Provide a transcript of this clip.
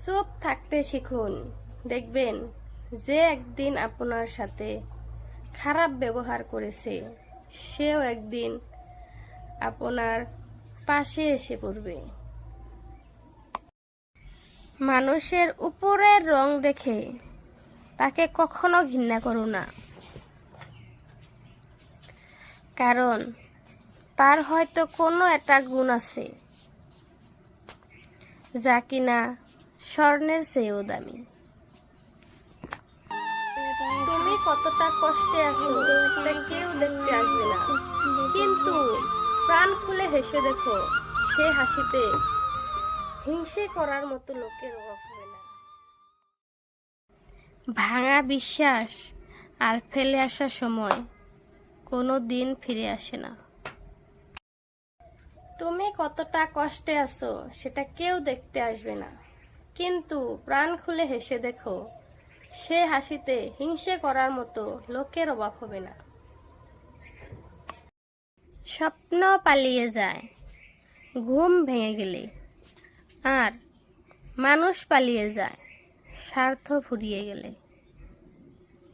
চুপ থাকতে শিখুন, দেখবেন যে একদিন আপনার সাথে খারাপ ব্যবহার করেছে সেও একদিন আপনার পাশে এসে পড়বে। মানুষের উপরের রং দেখে তাকে কখনো ঘৃণা করো না, কারণ তার হয়তো কোনো একটা গুণ আছে যা কিনা স্বর্ণের চেয়েও দামি। তুমি কতটা কষ্টে আছো সেটা কেউ দেখতে আসবে না, কিন্তু প্রাণ খুলে হেসে দেখো, সে হাসিতে হিংসে করার মতো লোকের অভাব হবে না। ভাঙা বিশ্বাস আর ফেলে আসার সময় কোনো দিন ফিরে আসে না। তুমি কতটা কষ্টে আছো সেটা কেউ দেখতে আসবে না, কিন্তু প্রাণ খুলে হেসে দেখো, সে হাসিতে হিংসে করার মতো লোকের অভাব হবে না। স্বপ্ন পালিয়ে যায় ঘুম ভেঙে গেলে, আর মানুষ পালিয়ে যায় স্বার্থ ফুরিয়ে গেলে।